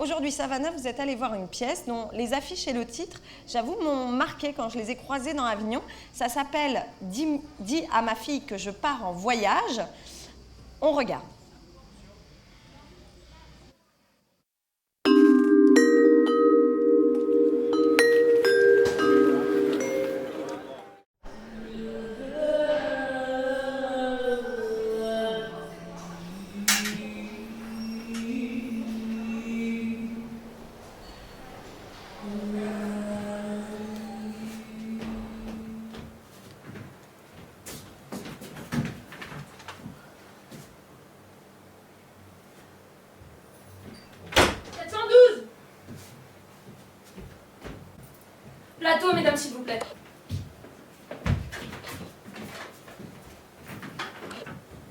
aujourd'hui, Savannah, vous êtes allée voir une pièce dont les affiches et le titre, j'avoue, m'ont marqué quand je les ai croisées dans Avignon. Ça s'appelle « Dis à ma fille que je pars en voyage ». On regarde. Plateau, mesdames, s'il vous plaît.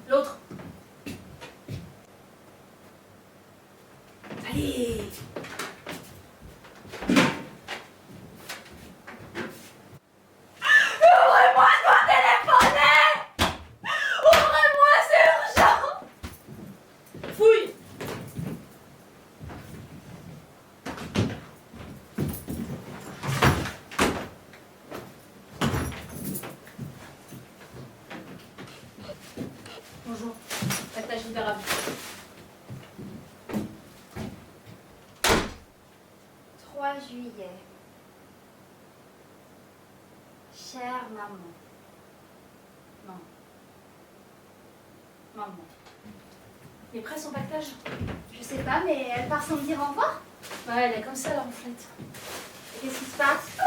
L'autre. Allez. Ouvrez-moi, je dois téléphoner. Ouvrez-moi, c'est urgent. Fouille. Bonjour, partage libérable. 3 juillet. Chère maman. Non. Maman. Il est prêt son pactage? Je sais pas, mais elle part sans me dire au revoir. Ouais, elle est comme ça, la ronflette. Et qu'est-ce qui se passe?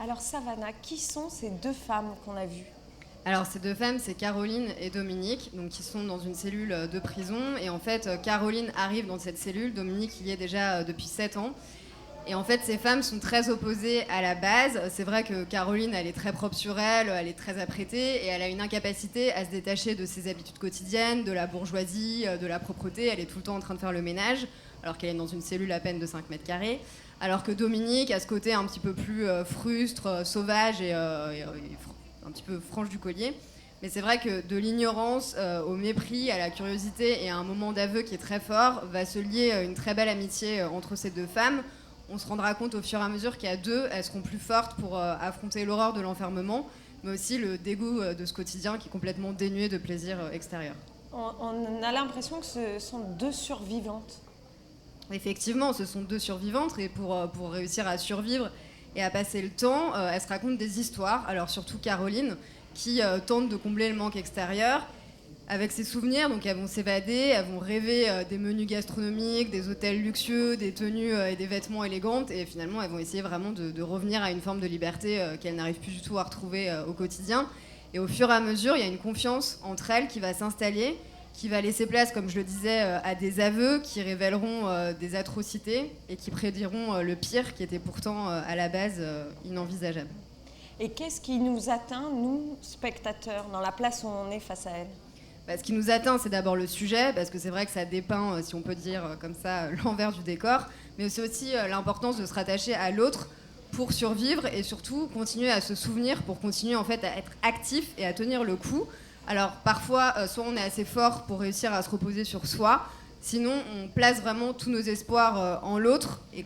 Alors Savannah, qui sont ces deux femmes qu'on a vues? Alors ces deux femmes, c'est Caroline et Dominique, donc qui sont dans une cellule de prison. Et en fait, Caroline arrive dans cette cellule, Dominique y est déjà depuis 7 ans. Et en fait, ces femmes sont très opposées à la base. C'est vrai que Caroline, elle est très propre sur elle, elle est très apprêtée et elle a une incapacité à se détacher de ses habitudes quotidiennes, de la bourgeoisie, de la propreté. Elle est tout le temps en train de faire le ménage, alors qu'elle est dans une cellule à peine de 5 mètres carrés. Alors que Dominique a ce côté un petit peu plus frustre, sauvage et un petit peu franche du collier. Mais c'est vrai que de l'ignorance au mépris, à la curiosité et à un moment d'aveu qui est très fort, va se lier une très belle amitié entre ces deux femmes. On se rendra compte au fur et à mesure qu'à deux, elles seront plus fortes pour affronter l'horreur de l'enfermement, mais aussi le dégoût de ce quotidien qui est complètement dénué de plaisir extérieur. On a l'impression que ce sont deux survivantes. Effectivement, ce sont deux survivantes et pour réussir à survivre et à passer le temps, elles se racontent des histoires. Alors surtout Caroline, qui tente de combler le manque extérieur avec ses souvenirs. Donc elles vont s'évader, elles vont rêver des menus gastronomiques, des hôtels luxueux, des tenues et des vêtements élégantes. Et finalement, elles vont essayer vraiment de revenir à une forme de liberté qu'elles n'arrivent plus du tout à retrouver au quotidien. Et au fur et à mesure, il y a une confiance entre elles qui va s'installer, qui va laisser place, comme je le disais, à des aveux qui révéleront des atrocités et qui prédiront le pire, qui était pourtant à la base inenvisageable. Et qu'est-ce qui nous atteint, nous, spectateurs, dans la place où on est face à elles? Ce qui nous atteint, c'est d'abord le sujet, parce que c'est vrai que ça dépeint, si on peut dire comme ça, l'envers du décor, mais c'est aussi l'importance de se rattacher à l'autre pour survivre et surtout continuer à se souvenir pour continuer en fait à être actif et à tenir le coup. Alors parfois, soit on est assez fort pour réussir à se reposer sur soi, sinon on place vraiment tous nos espoirs en l'autre, et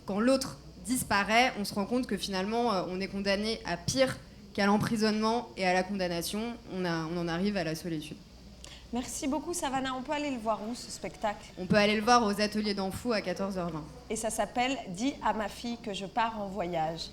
quand l'autre disparaît, on se rend compte que finalement on est condamné à pire qu'à l'emprisonnement et à la condamnation. On en arrive à la solitude. Merci beaucoup Savannah. On peut aller le voir où, ce spectacle? On peut aller le voir aux Ateliers d'Anfou à 14h20. Et ça s'appelle « Dis à ma fille que je pars en voyage ».